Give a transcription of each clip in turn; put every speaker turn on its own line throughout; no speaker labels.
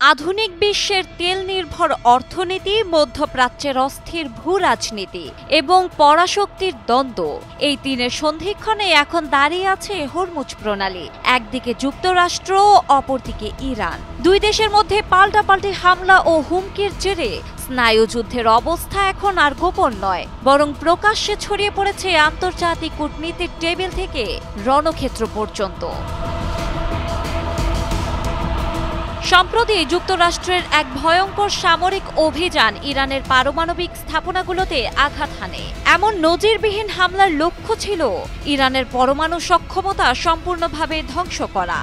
আধুনিক বিশ্বের তেল নির্ভর অর্থনীতি, মধ্যপ্রাচ্যের অস্থির ভূ রাজনীতি এবং পরাশক্তির দ্বন্দ্ব, এই তিনের সন্ধিক্ষণে এখন দাঁড়িয়ে আছে হরমুজ প্রণালী। একদিকে যুক্তরাষ্ট্র, অপরদিকে ইরান। দুই দেশের মধ্যে পাল্টাপাল্টি হামলা ও হুমকির জেরে স্নায়ুযুদ্ধের অবস্থা এখন আর গোপন নয়, বরং প্রকাশ্যে ছড়িয়ে পড়েছে আন্তর্জাতিক কূটনীতির টেবিল থেকে রণক্ষেত্র পর্যন্ত। সম্প্রতি যুক্তরাষ্ট্রের এক ভয়ঙ্কর সামরিক অভিযান ইরানের পারমাণবিক স্থাপনাগুলোতে আঘাত হানে। এমন নজিরবিহীন হামলার লক্ষ্য ছিল ইরানের পরমাণু সক্ষমতা সম্পূর্ণভাবে ধ্বংস করা।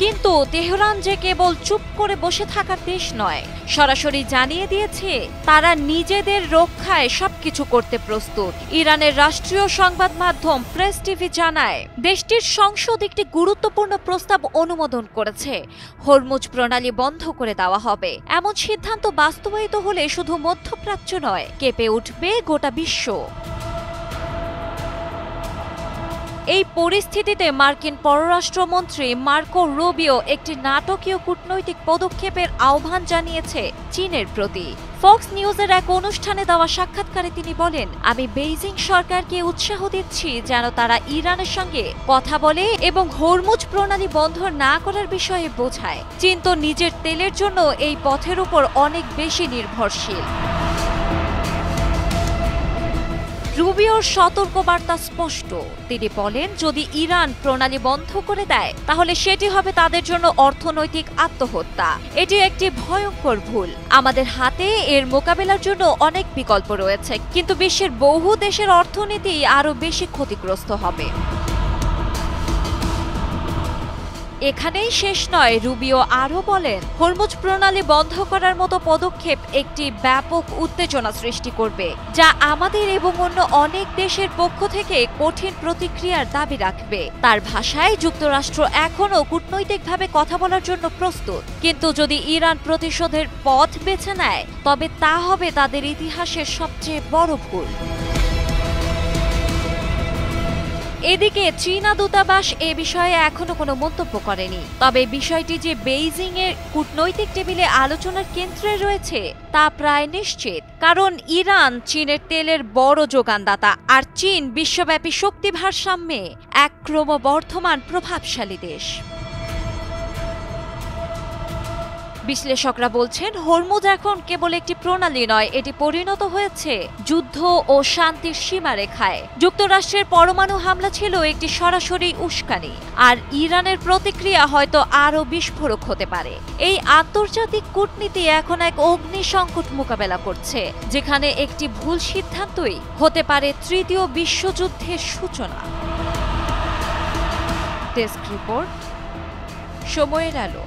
কিন্তু তেহরান যে কেবল চুপ করে বসে থাকার দেশ নয়, সরাসরি জানিয়ে দিয়েছে তারা নিজেদের রক্ষায় সবকিছু করতে প্রস্তুত। ইরানের রাষ্ট্রীয় সংবাদ মাধ্যম প্রেস টিভি জানায়, দেশটির সংসদ একটি গুরুত্বপূর্ণ প্রস্তাব অনুমোদন করেছে। হরমুজ প্রণালী বন্ধ করে দেওয়া হবে। এমন সিদ্ধান্ত বাস্তবায়িত হলে শুধু মধ্যপ্রাচ্য নয়, কেঁপে উঠবে গোটা বিশ্ব। এই পরিস্থিতিতে মার্কিন পররাষ্ট্রমন্ত্রী মার্কো রুবিও একটি নাটকীয় কূটনৈতিক পদক্ষেপের আহ্বান জানিয়েছে চীনের প্রতি। ফক্স নিউজের এক অনুষ্ঠানে দেওয়া সাক্ষাৎকারে তিনি বলেন, আমি বেইজিং সরকারকে উৎসাহ দিচ্ছি যেন তারা ইরানের সঙ্গে কথা বলে এবং হরমুজ প্রণালী বন্ধ না করার বিষয়ে বোঝায়। চীন তো নিজের তেলের জন্য এই পথের উপর অনেক বেশি নির্ভরশীল। রুবিওর সতর্কবার্তা স্পষ্ট। তিনি বলেন, যদি ইরান প্রণালী বন্ধ করে দেয় তাহলে সেটি হবে তাদের জন্য অর্থনৈতিক আত্মহত্যা। এটি একটি ভয়ঙ্কর ভুল। আমাদের হাতে এর মোকাবেলার জন্য অনেক বিকল্প রয়েছে, কিন্তু বিশ্বের বহু দেশের অর্থনীতি আরও বেশি ক্ষতিগ্রস্ত হবে। এখানেই শেষ নয়, রুবিও আরও বলেন, হরমুজ প্রণালী বন্ধ করার মতো পদক্ষেপ একটি ব্যাপক উত্তেজনা সৃষ্টি করবে, যা আমাদের এবং অন্য অনেক দেশের পক্ষ থেকে কঠিন প্রতিক্রিয়ার দাবি রাখবে। তার ভাষায়, যুক্তরাষ্ট্র এখনও কূটনৈতিকভাবে কথা বলার জন্য প্রস্তুত, কিন্তু যদি ইরান প্রতিশোধের পথ বেছে নেয় তবে তা হবে তাদের ইতিহাসের সবচেয়ে বড় ভুল। এদিকে চীনা দূতাবাস এ বিষয়ে এখনো কোনো মন্তব্য করেনি। তবে বিষয়টি যে বেইজিং এর কূটনৈতিক টেবিলে আলোচনার কেন্দ্রে রয়েছে তা প্রায় নিশ্চিত, কারণ ইরান চীনের তেলের বড় যোগানদাতা, আর চীন বিশ্বব্যাপী শক্তি ভারসাম্যে এক ক্রমবর্ধমান প্রভাবশালী দেশ। বিশ্লেষকরা বলছেন, হরমুজ এখন কেবল একটি প্রণালী নয়, এটি পরিণত হয়েছে যুদ্ধ ও শান্তির সীমারেখায়। যুক্তরাষ্ট্রের পরমাণু হামলা ছিল একটি সরাসরি উস্কানি, আর ইরানের প্রতিক্রিয়া হয়তো আরও বিস্ফোরক হতে পারে। এই আন্তর্জাতিক কূটনীতি এখন এক অগ্নি সংকট মোকাবেলা করছে, যেখানে একটি ভুল সিদ্ধান্তই হতে পারে তৃতীয় বিশ্বযুদ্ধের সূচনা। ডেস্ক রিপোর্ট, সময়ের আলো।